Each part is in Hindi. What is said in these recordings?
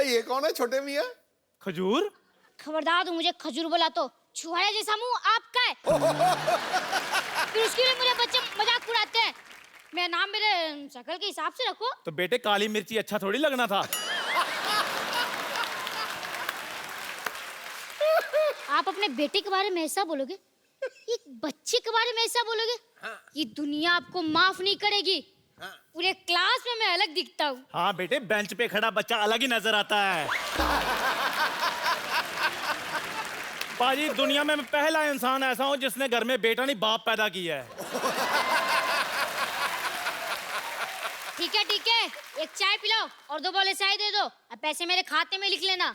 भाई ये कौन है छोटे मियाँ? खजूर? खबरदार तू मुझे खजूर बोला तो छुहारा जैसा मुंह आपका है। फिर उसके लिए मुझे बच्चे मजाक उड़ाते हैं। मेरा नाम मेरे शक्ल के हिसाब से रखो। तो बेटे काली मिर्ची अच्छा थोड़ी लगना था। आप अपने बेटे के बारे में ऐसा बोलोगे, एक बच्चे के बारे में ऐसा बोलोगे? ये दुनिया आपको माफ नहीं करेगी। पूरे क्लास में मैं अलग दिखता हूँ। हाँ बेटे, बेंच पे खड़ा बच्चा अलग ही नजर आता है। पाजी, दुनिया में मैं पहला इंसान ऐसा हूँ जिसने घर में बेटा नहीं बाप पैदा किया है। ठीक है, एक चाय पिलाओ और 2 बोले चाय दे दो। अब पैसे मेरे खाते में लिख लेना।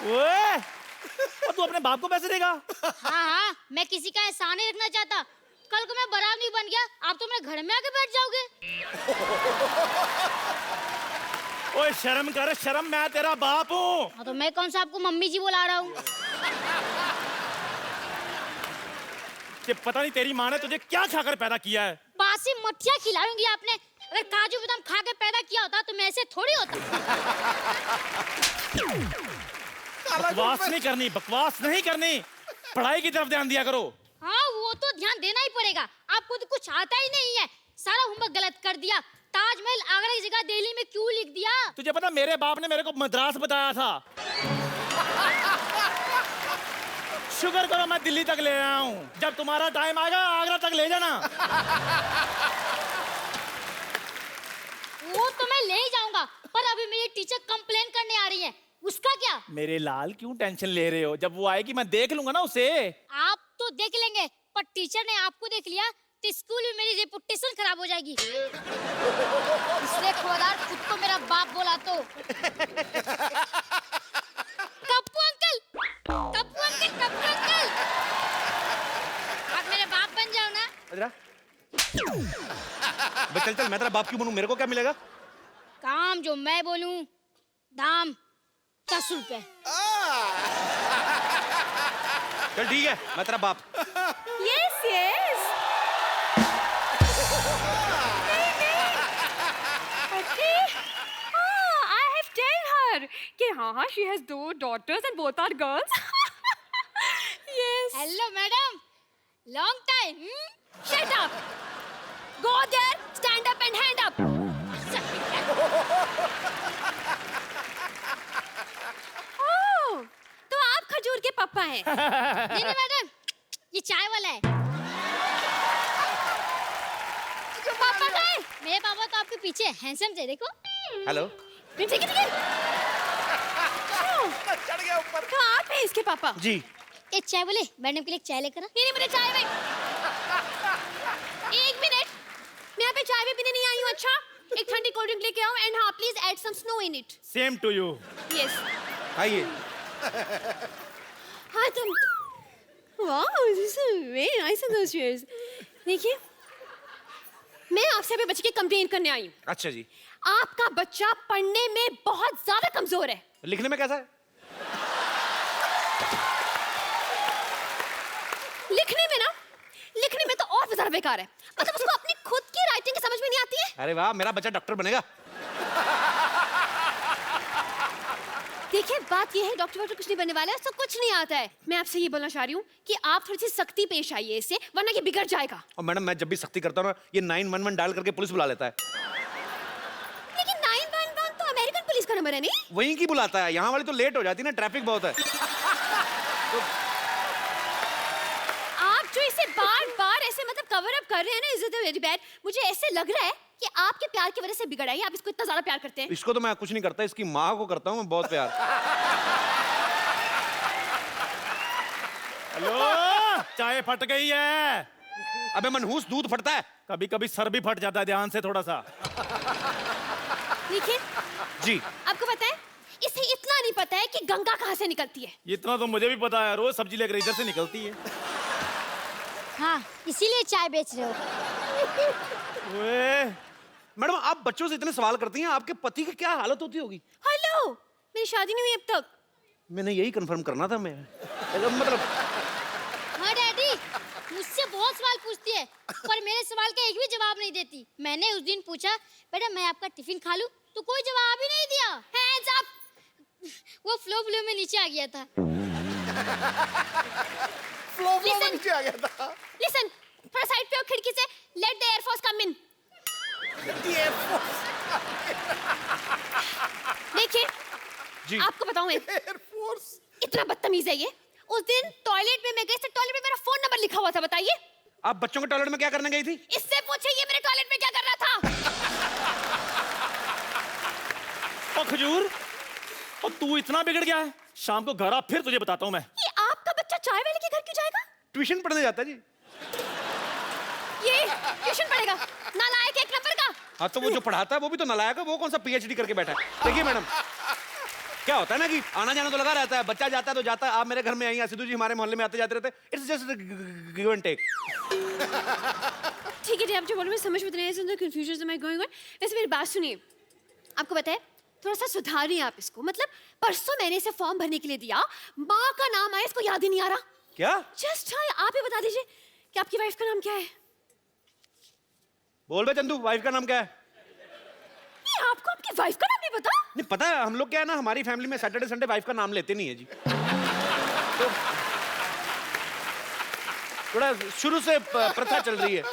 ओए, और तू अपने बाप को पैसे देगा? हाँ, मैं किसी का एहसान नहीं रखना चाहता। कल को मैं बारात नहीं बन गया, आप तो मेरे घर में आके बैठ जाओगे। ओए शर्म कर, शर्म, मैं तेरा बाप हूँ। हाँ, तो मैं कौन सा आपको मम्मी जी बुला रहा हूँ? कि पता नहीं तेरी माँ ने तुझे क्या खाकर पैदा किया है। बासी मठिया खिलाऊंगी आपने। अगर काजू बादाम खा के पैदा किया होता तो मैं ऐसे थोड़ी होता। बकवास नहीं करनी, बकवास नहीं करनी। पढ़ाई की तरफ ध्यान दिया करो। हाँ, वो तो ध्यान देना ही पड़ेगा। आपको तो कुछ आता ही नहीं है। सारा होमवर्क गलत कर दिया। ताजमहल आगरा की जगह दिल्ली में क्यों लिख दिया? तुझे पता, मेरे बाप ने मेरे को मद्रास बताया था। शुक्र करो मैं दिल्ली तक ले आया हूँ। जब तुम्हारा टाइम आएगा आगरा तक ले जाना। वो तो मैं ले ही जाऊंगा, पर अभी मेरी टीचर कंप्लेन करने आ रही है। उसका क्या? मेरे लाल, क्यों टेंशन ले रहे हो? जब वो आएगी मैं देख लूंगा ना उसे। आप तो देख लेंगे, पर टीचर ने आपको देख लिया तो स्कूल में मेरी रेपुटेशन खराब हो जाएगी। इसलिए खबरदार खुद को मेरा बाप बोला तो। Kappu uncle, Kappu uncle, Kappu uncle, आप मेरे बाप बन जाओ ना। चल चल, मैं तेरा बाप क्यों बनूं? मेरे को क्या मिलेगा? काम जो मैं बोलूं, दाम 10 रुपए। चल ठीक है, मैं तेरा बाप। Yes, yes. Okay. I have told her कि हाँ, she has 2 daughters and both are girls. Yes. Hello madam, long time. Shut up. Go there, stand up and hand up. Oh, तो आप खजूर के पापा हैं? नहीं मैडम, ये चाय वाला है। तो पापा का है? मेरे पापा तो आपके पीछे हैंडसम थे, देखो। हेलो। ठीक है, ठीक है। चढ़ गया ऊपर। तो आप हैं इसके पापा? जी। एक चाय बोले, मैडम के लिए चाय लेकर आ। नहीं, मुझे चाय भाई। 1 मिनट, मैं यहाँ पे चाय भी पीने नहीं आई हूँ। अच्छा, एक ठंडी कोल्ड ड्रिंक लेके आओ एंड हाँ please add some snow in it. Same to you. Yes. आइए। हाँ तुम, wow, this is very nice and delicious. देखिए, मैं आपसे अभी बच्चे की कंप्लेन करने आई हूँ। अच्छा जी। आपका बच्चा पढ़ने में बहुत ज्यादा कमजोर है। लिखने में कैसा है? लिखने में तो और भी ज्यादा बेकार है। मतलब उसको अपनी खुद की राइटिंग की समझ में नहीं आती है। अरे वाह, मेरा बच्चा डॉक्टर बनेगा। देखिए, बात ये है, डॉक्टर कुछ नहीं बनने वाला है, उसको कुछ नहीं आता है। मैं आपसे ये बोलना चाह रही हूँ कि आप थोड़ी सी सख्ती पेश आइए इससे, वरना ये बिगड़ जाएगा। और मैडम, मैं जब भी सख्ती करता हूँ ना, ये 911 डायल करके पुलिस बुला लेता है। लेकिन 911 तो अमेरिकन पुलिस का नंबर है नहीं? वहीं की बुलाता है, यहाँ वाली तो लेट हो जाती है ना, ट्रैफिक बहुत है। तो आप जो इसे बार-बार ऐसे मतलब कवर अप कर रहे हैं ना, इज इट वेरी बैड। मुझे ऐसे लग रहा है कि आपके प्यार की वजह से बिगड़ा है। आप इसको इतना ज्यादा प्यार करते हैं। इसको तो मैं कुछ नहीं करता, इसकी माँ को करता हूँ मैं बहुत प्यार। हेलो, चाय फट गई है। अबे मनहूस, दूध फटता है। कभी कभी सर भी फट जाता है, ध्यान से थोड़ा सा। देखिए जी। आपको पता है, इसे इतना नहीं पता है कि गंगा कहाँ से निकलती है। इतना तो मुझे भी पता है, रोज सब्जी लेकर इधर से निकलती है। हाँ, इसीलिए चाय बेच रहे हो। ओए, मैडम, आप बच्चों से इतने सवाल करती हैं, आपके पति की क्या हालत होती होगी? हेलो, मेरी शादी नहीं हुई अब तक। मैंने यही कंफर्म करना था। मैं मतलब हाँ डैडी, मुझसे बहुत सवाल पूछती है, पर मेरे सवाल का एक भी जवाब नहीं देती। मैंने उस दिन पूछा, बेटा मैं आपका टिफिन खा लूं? तो कोई जवाब ही नहीं दिया। Hands up! वो फ्लो में नीचे आ गया था। फ्लो में Listen. नीचे आ गया था। Listen, थोड़ा साइड पे हो खिड़की से। Let the Air Force come in. Air Force. देखिए, जी। आपको बताऊं मैं, Air Force. इतना बदतमीज है ये। उस दिन टॉयलेट में मैं गई थी, टॉयलेट में मेरा फोन नंबर लिखा हुआ था, बताइए। आप बच्चों के टॉयलेट में क्या करने गई थी? इससे पूछे ये मेरे टॉयलेट में क्या कर रहा था। और खजूर, और तू इतना बिगड़ गया है, शाम को घर आ, फिर तुझे बताता हूँ मैं। ये आपका बच्चा चाय वाले के घर क्यों जाएगा? ट्यूशन पढ़ने जाता है जी। ये ट्यूशन पढ़ेगा, नालायक एक नंबर का। हाँ तो वो जो पढ़ाता है वो भी तो नालायक है, वो कौन सा पीएचडी करके बैठा है। देखिए मैडम, क्या होता है ना कि आना जाना तो लगा रहता है, बच्चा जाता है तो जाता है। आप मेरे घर में आई, सिद्धू जी हमारे मोहल्ले में आते जाते रहते हैं। It's just give and take. ठीक है जी, आप जो बोल रहे हैं समझ में नहीं आया, कंफ्यूजन में गोइंग ऑन। वैसे मेरी बात सुनिए, आपको पता है थोड़ा सा सुधारिए आप इसको। मतलब परसों मैंने इसे फॉर्म भरने के लिए दिया, माँ का नाम आया, इसको याद ही नहीं आ रहा। क्या? जस्ट हाँ, आप ही बता दीजिए कि आपकी वाइफ का नाम क्या है। बोल बे चंदू, वाइफ का नाम क्या है? ये आपको आपकी वाइफ का नाम नहीं पता? नहीं पता है, हम लोग क्या है ना, हमारी फैमिली में सैटरडे संडे वाइफ का नाम लेते नहीं है जी। तो थोड़ा शुरू से प्रथा चल रही है।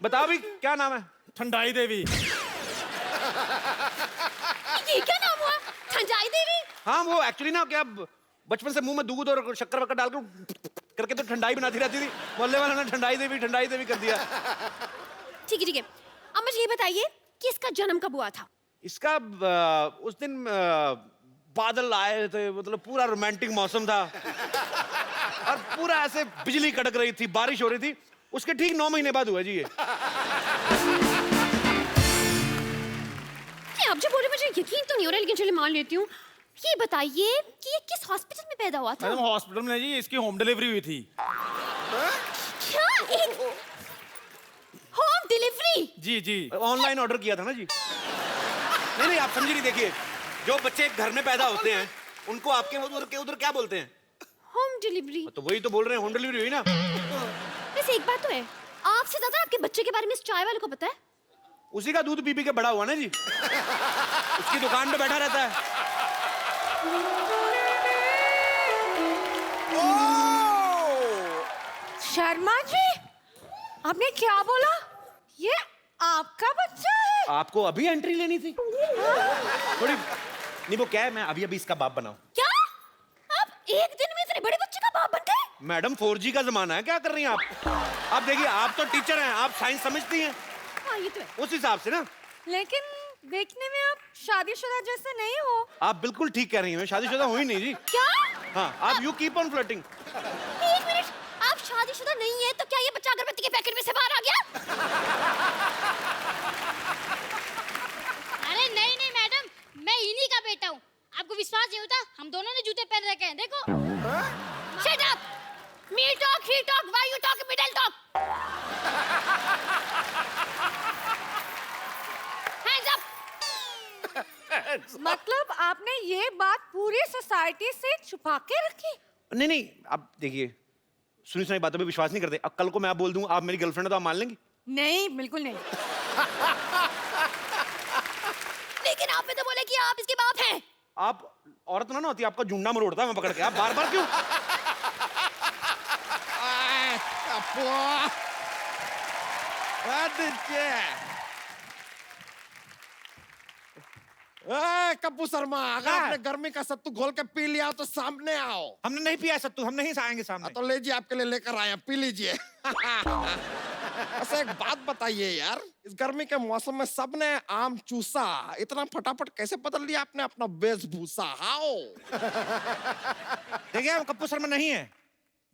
बताओ भी क्या नाम है? ठंडाई देवी। ये क्या नाम हुआ? ठंडाई देवी? हाँ वो एक्चुअली ना क्या बचपन से मुंह में दूध और शक्कर वक्कर डाल करके तो ठंडाई बनाती रहती थी। मोहल्ले वालों ने ठंडाई देवी कर दिया। ठीक है ठीक है, अब मुझे ये बताइए कि इसका जन्म कब हुआ था? इसका उस दिन बादल आए थे, मतलब पूरा रोमांटिक मौसम था और पूरा ऐसे बिजली कड़क रही थी, बारिश हो रही थी। उसके ठीक 9 महीने बाद हुआ जी ये। आप जो बोल रहे मुझे यकीन तो नहीं हो रहा, लेकिन चलिए मान लेती हूँ। ये बताइए कि ये किस हॉस्पिटल में पैदा हुआ था? मैडम हॉस्पिटल में जी, इसकी होम डिलीवरी हुई थी। क्या? एक होम डिलीवरी? जी जी। ऑनलाइन ऑर्डर किया था ना जी। नहीं आप समझी नहीं। देखिए, जो बच्चे घर में पैदा होते हैं उनको आपके उधर क्या बोलते हैं? Home delivery. तो वही तो बोल रहे हैं, होम डिलीवरी हुई ना। वैसे एक बात तो है, आपसे ज्यादा आपके बच्चे के बारे में इस चाय वाले को पता है। उसी का दूध पी के बड़ा हुआ ना जी। उसकी दुकान पे बैठा रहता है। शर्मा जी, आपने क्या बोला? ये आपका बच्चा है? आपको अभी एंट्री लेनी थी थोड़ी। नहीं वो क्या है, मैं अभी इसका बाप बनाऊं। क्या? आप एक दिन में इतने बड़े बच्चे का बाप बन गए? मैडम 4G का जमाना है, क्या कर रही हैं आप? आप देखिए, आप तो टीचर हैं, आप साइंस समझती हैं। हाँ ये तो है। उस हिसाब से ना। लेकिन देखने में आप शादीशुदा जैसे नहीं हो। आप बिल्कुल ठीक कह रही हैं, मैं शादीशुदा हुई नहीं जी। क्या? हाँ, आप यू कीप ऑन फ्लर्टिंग। एक मिनट, आप शादीशुदा नहीं है तो क्या ये बच्चा अगरबत्ती के पैकेट में से बाहर आ गया? अरे नहीं नहीं मैडम, मैं इन्हीं का बेटा हूँ। आपको विश्वास नहीं होता? हम दोनों ने जूते पहन रखे हैं, देखो। Shut up! Me talk, he talk, why you talk, middle talk? Hands up! मतलब आपने ये बात पूरी सोसाइटी से छुपा के रखी? नहीं आप देखिए, सुनी सुनाई बातों पे विश्वास नहीं करते। अब कल को मैं आप बोल दूं आप मेरी गर्लफ्रेंड है तो आप मान लेंगी? नहीं, बिल्कुल नहीं। लेकिन आपने तो बोला कि आप इसके बाप हैं। आप औरत ना होती, आपका जुंडा मरोड़ता मैं पकड़ के। आप बार क्यों? कप्पू शर्मा, अगर आपने गर्मी का सत्तू घोल के पी लिया तो सामने आओ। हमने नहीं पिया सत्तू, हम नहीं आएंगे सामने। तो लीजिए, आपके लिए लेकर आए हैं, पी लीजिए। ऐसे एक बात बताइए यार, इस गर्मी के मौसम में सबने आम चूसा, इतना फटाफट कैसे बदल लिया आपने अपना वेशभूषा? हाओ? देखिए हम कप्पू शर्मा नहीं है,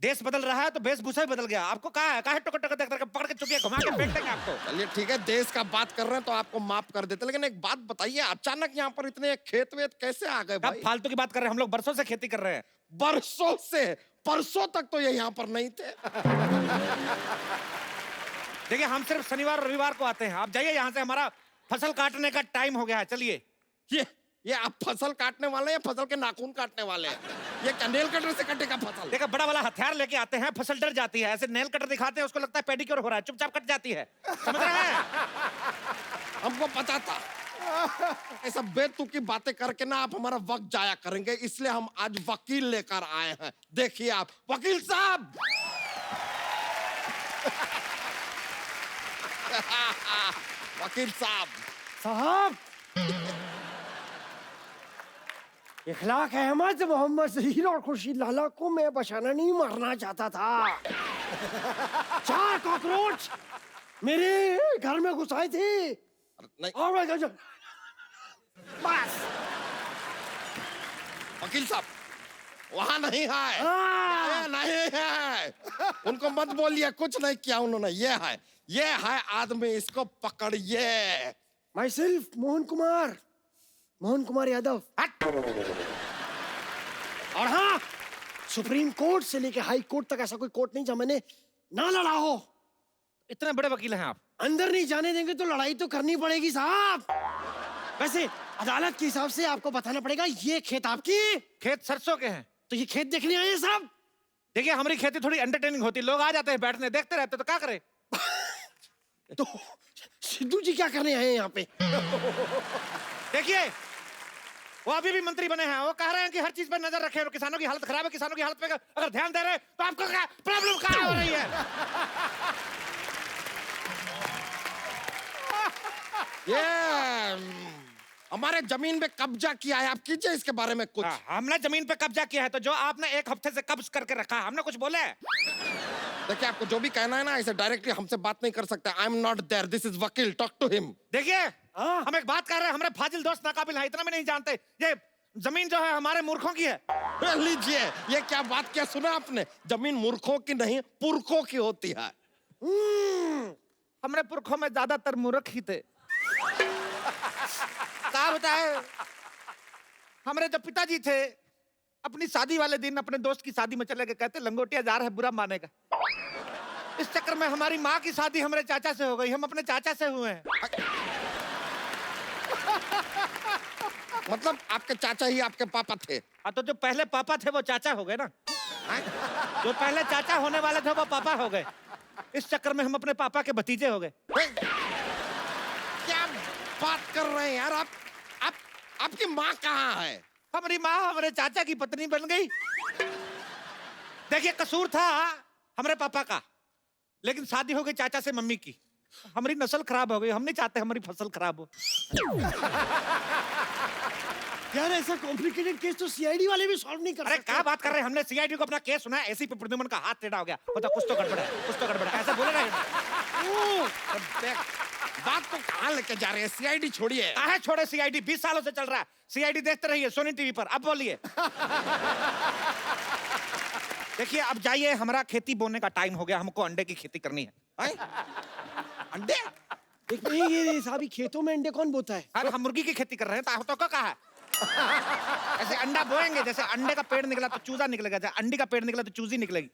देश बदल रहा है तो वेशभूषा भी बदल गया। आपको कहा है टोकर पकड़ के चुपिया घुमा के फेंक देंगे आपको। चलिए ठीक है, देश का बात कर रहे हैं तो आपको माफ कर देते, लेकिन एक बात बताइए, अचानक यहाँ पर इतने खेत वेत कैसे आ गए आप भाई? फालतू की बात कर रहे हैं, हम लोग बरसों से खेती कर रहे हैं। बरसों से? परसों तक तो ये यहाँ पर नहीं थे। देखिए हम सिर्फ शनिवार रविवार को आते हैं। आप जाइए यहाँ से, हमारा फसल काटने का टाइम हो गया है। चलिए। ये आप फसल काटने वाले हैं, फसल के नाखून काटने वाले हैं? ये क्या नेल कटर से कटेगा फसल? देखा, बड़ा वाला हथियार लेके आते हैं, फसल डर जाती है। ऐसे नेल कटर दिखाते हैं, उसको लगता है पेडिक्योर हो रहा है, चुपचाप कट जाती है। समझ रहे हैं? हमको पता था, ऐसा बेतुकी बातें करके ना आप हमारा वक्त जाया करेंगे, इसलिए हम आज वकील लेकर आए हैं। देखिए आप, वकील साहब। वकील साहब। साहब, इखलाक अहमद मोहम्मद जहीर और खुर्शीद लाला को मैं बशाना नहीं मारना चाहता था। 4 कॉकरोच मेरे घर में घुस आए थे। नहीं और बस। वकील साहब, वहां नहीं है, ये नहीं है। उनको मत बोलिए, कुछ नहीं किया उन्होंने। ये है आदमी, इसको पकड़िए। My self Mohan Kumar Yadav. और हाँ, सुप्रीम कोर्ट से लेके हाई कोर्ट तक ऐसा कोई कोर्ट नहीं जहाँ मैंने ना लड़ा हो। इतने बड़े वकील हैं आप। अंदर नहीं जाने देंगे तो लड़ाई तो करनी पड़ेगी साहब। वैसे अदालत के हिसाब से आपको बताना पड़ेगा, ये खेत आपकी। खेत सरसों के हैं। तो ये खेत देखने आए हैं साहब। देखिए, हमारी खेती थोड़ी एंटरटेनिंग होती है, लोग आ जाते हैं बैठने, देखते रहते, तो क्या करें। तो सिद्धू जी क्या करने आए हैं यहाँ पे? देखिए, वो अभी भी मंत्री बने हैं, वो कह रहे हैं कि हर चीज पर नजर रखें, किसानों की हालत खराब है, किसानों की हालत पे अगर ध्यान दे रहे हैं तो आपको क्या प्रॉब्लम क्या हो रही है। ये हमारे जमीन पे कब्जा किया है, आप कीजिए इसके बारे में कुछ। हमने जमीन पे कब्जा किया है, तो जो आपने 1 हफ्ते से कब्ज करके रखा है, हमने कुछ बोले? देखिए, आपको जो भी कहना है ना, ऐसे डायरेक्टली हमसे बात नहीं कर सकते। I am not there, this is vakil, talk to him. देखिए, हम एक बात कर रहे हैं, हमारे फाजिल दोस्त नाकाबिल हैं, इतना भी नहीं जानते। ये जमीन जो है हमारे मूर्खों की है। लीजिए, ये क्या बात क्या सुना आपने? जमीन मूर्खों की नहीं, पुरखों की होती है। हमरे पुरखों में ज्यादातर मूर्ख ही थे। क्या बताए, हमारे जो पिताजी थे, अपनी शादी वाले दिन अपने दोस्त की शादी में चले गए, कहते लंगोटिया जा रहा है, बुरा मानेगा। इस चक्कर में हमारी माँ की शादी हमारे चाचा से हो गई, हम अपने चाचा से हुए हैं। मतलब आपके चाचा ही आपके पापा थे? हाँ, तो जो पहले पापा थे वो चाचा हो गए ना। जो पहले चाचा होने वाले थे वो पापा हो गए। इस चक्कर में हम अपने पापा के भतीजे हो गए। क्या बात कर रहे हैं यार आप? आपकी माँ कहाँ है? हमारी माँ हमारे चाचा की पत्नी बन गई। देखिए, कसूर था हमारे पापा का, लेकिन शादी हो गई चाचा से मम्मी की। हमारी नस्ल खराब हो गई, हम नहीं चाहते हमारी फसल खराब हो। यार, ऐसा कॉम्प्लिकेटेड केस तो सीआईडी वाले भी सॉल्व नहीं कर अरे सकते। क्या बात कर रहे हैं, हमने सीआईडी को अपना केस सुना है, एसी पे प्रद्युमन का हाथ टेढ़ा हो गया, पता कुछ तो गड़बड़ है, कुछ तो गड़बड़ है, ऐसा बोले रहे। बात को कहाँ लेके जा रहे हैं? सीआईडी छोड़िए। काहे छोड़े सीआईडी, 20 सालों से चल रहा है सीआईडी, देखते रहिए सोनी टीवी पर। अब बोलिए। देखिए, अब जाइए, हमारा खेती बोने का टाइम हो गया, हमको अंडे की खेती करनी है। अंडे? एक नहीं, ये साहब, खेतों में अंडे कौन बोता है? अरे हम मुर्गी की खेती कर रहे हैं, तो क्या कहा है? ऐसे अंडा बोएंगे, जैसे अंडे का पेड़ निकला तो चूजा निकलेगा, जैसे अंडे का पेड़ निकला तो चूजी निकलेगी।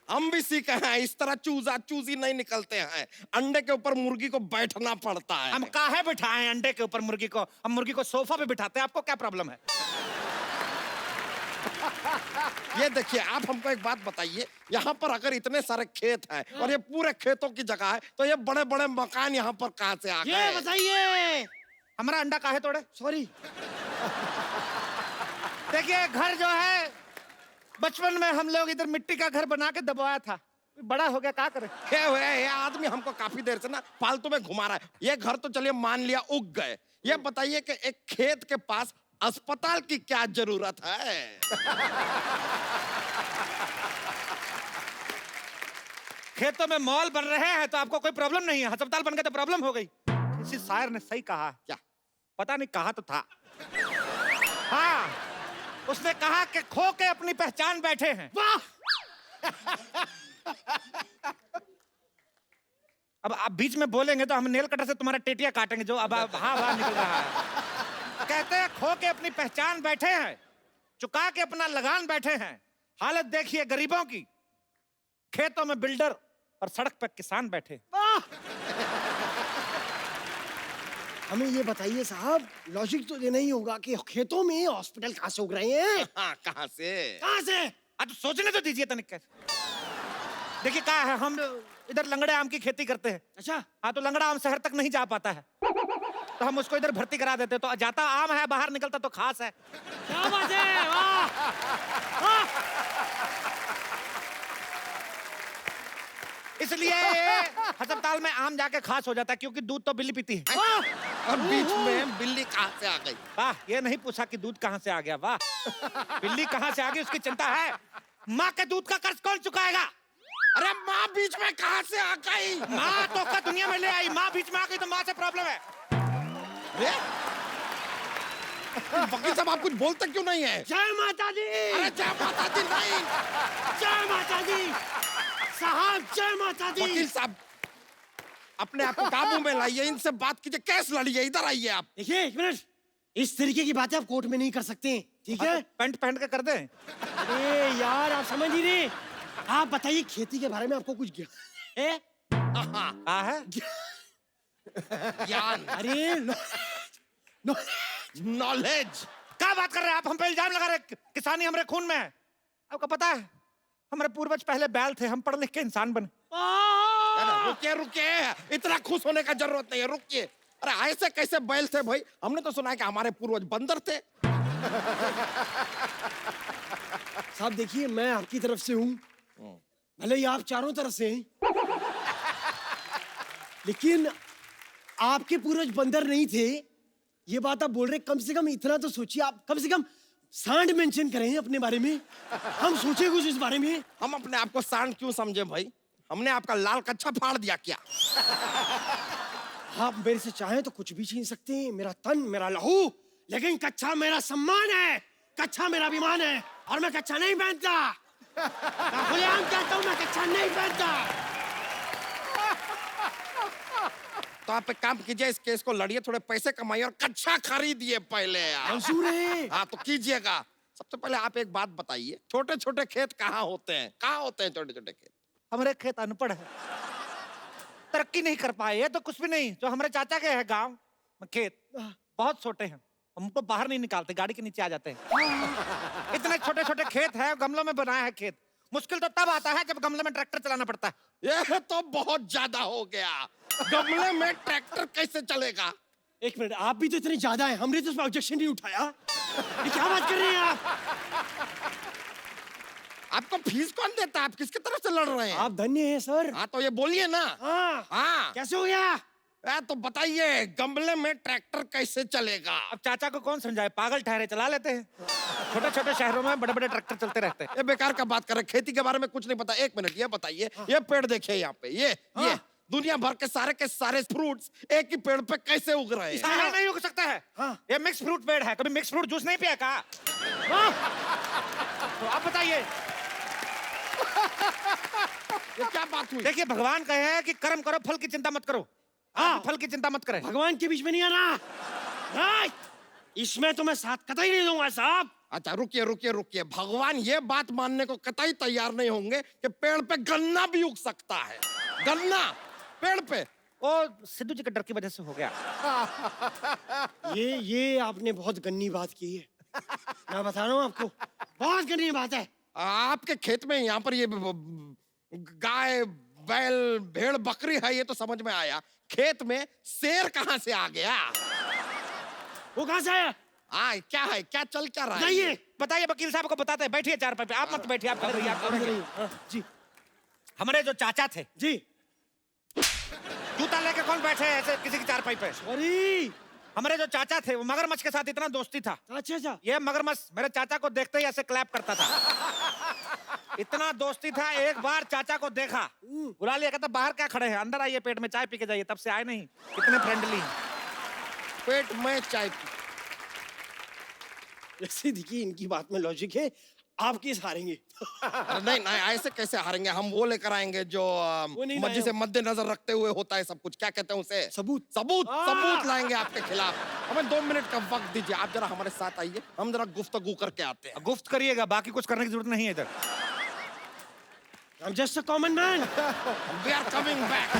हम भी सीखे हैं, इस तरह चूजा चूजी नहीं निकलते हैं। अंडे के ऊपर मुर्गी को बैठना पड़ता है। हम काहे बिठाएं अंडे के ऊपर मुर्गी को? हम मुर्गी को सोफा पे बिठाते हैं, आपको क्या प्रॉब्लम है? ये देखिए, आप हमको एक बात बताइए, यहाँ पर अगर इतने सारे खेत हैं और ये पूरे खेतों की जगह है, तो ये बड़े बड़े मकान यहाँ पर कहाँ से आ गए? ये बताइए। हमारा अंडा काहे तोड़े? सॉरी। देखिए, घर जो है, बचपन में हम लोग इधर मिट्टी का घर बना के दबाया था, बड़ा हो गया, क्या करे? ये आदमी हमको काफी देर से ना फालतू में घुमा रहा है। ये घर तो चलिए मान लिया उग गए, ये बताइए कि एक खेत के पास अस्पताल की क्या जरूरत है? खेतों में मॉल बन रहे हैं तो आपको कोई प्रॉब्लम नहीं है, अस्पताल बन गए तो प्रॉब्लम हो गई। किसी शायर ने सही कहा, क्या? पता नहीं, कहा तो था। हाँ, उसने कहा कि खो के अपनी पहचान बैठे हैं। वाह! अब आप बीच में बोलेंगे तो हम नेल कटर से तुम्हारा टेटिया काटेंगे, जो अब हाँ वाह निकल रहा है। कहते हैं खो के अपनी पहचान बैठे हैं, चुका के अपना लगान बैठे हैं। हालत देखिए गरीबों की, खेतों में बिल्डर और सड़क पर किसान बैठे। हमें ये बताइए साहब, लॉजिक तो देना ही होगा कि खेतों में हॉस्पिटल कहाँ से उग रहे हैं? हाँ, कहाँ से? कहाँ से? तो सोचने तो दीजिए तनिक। देखिए क्या है, हम इधर लंगड़े आम की खेती करते हैं। अच्छा, हाँ, तो लंगड़ा आम शहर तक नहीं जा पाता है, तो हम उसको इधर भर्ती करा देते। तो जाता आम है, बाहर निकलता तो खास है। क्या बात है, वाह! इसलिए अस्पताल में आम जाके खास हो जाता है, क्योंकि दूध तो बिल्ली पीती है। और बीच में बिल्ली कहाँ से आ गई? वाह, ये नहीं पूछा कि दूध कहाँ से आ गया। वाह, बिल्ली कहाँ से आ गई उसकी चिंता है। माँ के दूध का कर्ज कौन चुकाएगा? अरे माँ बीच में कहाँ से आ गई? माँ तो का दुनिया में ले आई, माँ बीच में आ गई तो माँ से प्रॉब्लम है। अरे वकील साहब, आप कुछ बोलते क्यों नहीं है? जय माता दी! अरे जय माता दी नहीं। जय माता दी! साहब, जय माता दी! वकील साहब, अपने आप को काबू में लाइए, इनसे बात कीजिए, केस लड़िए, इधर आइए आप। देखिए, एक मिनट, इस तरीके की बातें आप कोर्ट में नहीं कर सकते, ठीक है? पैंट पहन के कर दे। अरे यार, आप समझ ही नहीं। आप बताइए, खेती के बारे में आपको कुछ ज्ञान है? हाँ है। ज्ञान, अरे नॉलेज। क्या बात कर रहे हैं आप? हम पे इल्जाम लगा रहे हैं, किसानी हमारे खून में है। आपको पता है हमारे पूर्वज पहले बैल थे, हम पढ़ लिख के इंसान बने। रुकिए रुकिए, इतना खुश होने का जरूरत नहीं है, रुकिए। अरे ऐसे कैसे बैल थे भाई? हमने तो सुना है कि हमारे पूर्वज बंदर थे। साहब देखिए, मैं आपकी तरफ से हूँ, भले ही आप चारों तरफ से हैं, लेकिन आपके पूर्वज बंदर नहीं थे, ये बात आप बोल रहे। कम से कम इतना तो सोचिए, आप कम से कम सांड मेंशन करें अपने बारे में, हम सोचे कुछ इस बारे में। हम अपने आप को सांड क्यों समझे भाई? हमने आपका लाल कच्छा फाड़ दिया क्या? आप मेरे से चाहें तो कुछ भी छीन सकते हैं, मेरा तन, मेरा लहू, लेकिन कच्छा मेरा सम्मान है, कच्छा मेरा अभिमान है, और मैं कच्छा नहीं पहनता। मैं खुलेआम कहता हूं, मैं कच्छा नहीं पहनता। तो आप एक काम कीजिए, इस केस को लड़िए, थोड़े पैसे कमाइए और कच्छा खरीदिए पहले आप। मंजूर है। हाँ तो कीजिएगा। सबसे पहले आप एक बात बताइए, छोटे छोटे खेत कहाँ होते हैं? कहाँ होते हैं छोटे छोटे खेत? हमारे खेत अनपढ़ है, तरक्की नहीं कर पाए। ये तो कुछ भी नहीं, जो हमारे चाचा के है गांव में खेत बहुत छोटे हैं, हमको बाहर नहीं निकालते, गाड़ी के नीचे आ जाते हैं। इतने छोटे छोटे खेत है, गमलों में बनाया है खेत। मुश्किल तो तब आता है जब गमले में ट्रैक्टर चलाना पड़ता है। ये तो बहुत ज्यादा हो गया, गमले में ट्रैक्टर कैसे चलेगा? एक मिनट, आप भी तो इतने ज्यादा हैं, हमने तो उस पर ऑब्जेक्शन नहीं उठाया। ये क्या बात कर रहे हैं आप? आपको फीस कौन देता है? आप किसकी तरफ से लड़ रहे हैं? आप धन्य हैं सर। हाँ तो ये बोलिए ना। हाँ, हाँ कैसे हो गया? तो बताइए, गमले में ट्रैक्टर कैसे चलेगा? अब चाचा को कौन समझाए, पागल ठहरे, चला लेते हैं। छोटे छोटे शहरों में बड़े बड़े ट्रैक्टर चलते रहते हैं। ये बेकार का बात कर रहे हैं, खेती के बारे में कुछ नहीं पता। एक मिनट, ये बताइए, ये पेड़ देखिए यहाँ पे, ये दुनिया भर के सारे फ्रूट्स एक ही पेड़ पे कैसे उग रहे हैं? सारा नहीं उग सकता है। हाँ। ये मिक्स फ्रूट पेड़ है, कभी मिक्स फ्रूट जूस नहीं पिया का? तो आप बताइए, ये क्या बात हुई? देखिए भगवान कहे हैं कि कर्म करो, फल की चिंता मत करो। आप फल की चिंता मत करें। भगवान के बीच में नहीं आना। नहीं, इसमें तो मैं साथ कतई नहीं दूंगा साहब। अच्छा रुकिए रुकिए रुकिए, भगवान ये बात मानने को कतई तैयार नहीं होंगे कि पेड़ पे गन्ना भी उग सकता है। गन्ना पेड़ पे? वो सिद्धू जी के डर की वजह से हो गया। ये आपने बहुत गन्नी बात की है, मैं बता रहा हूँ आपको, बहुत गन्नी बात है। आपके खेत में यहाँ पर ये गाय बैल भेड़ बकरी है, ये तो समझ में आया। खेत में शेर कहाँ से आ गया? वो कहाँ से आया? क्या है, क्या चल क्या रहा है? बताइए। बताइए, वकील साहब को बताते हैं। बैठिए चारपाई पे, आप मत बैठिए, आप कर रही हैं। हाँ, जी हमारे जो चाचा थे, जी। जूता लेके कौन बैठे हैं ऐसे किसी की चारपाई पे? अरे हमारे जो चाचा थे, वो मगरमच्छ के साथ इतना दोस्ती था। अच्छा अच्छा। ये मगरमच्छ मेरे चाचा को देखते ही ऐसे क्लैप करता था। इतना दोस्ती था, एक बार चाचा को देखा, बुला लिया, कहता बाहर क्या खड़े हैं, अंदर आइए, पेट में चाय पी के जाइए। तब से आए नहीं, इतने फ्रेंडली। पेट में चाय पी। वैसे देखिए, इनकी बात में लॉजिक है, आप किस हारेंगे? नहीं नहीं, ऐसे कैसे हारेंगे? हम वो लेकर आएंगे जो नहीं मर्जी से मद्देनजर रखते हुए होता है सब कुछ। क्या कहते हैं उसे? सबूत। सबूत लाएंगे आपके खिलाफ। हमें 2 मिनट का वक्त दीजिए, आप जरा हमारे साथ आइए, हम जरा गुफ्तगू करके आते हैं। गुफ्त करिएगा, बाकी कुछ करने की जरूरत नहीं है इधर। I'm just a common man. We are coming back.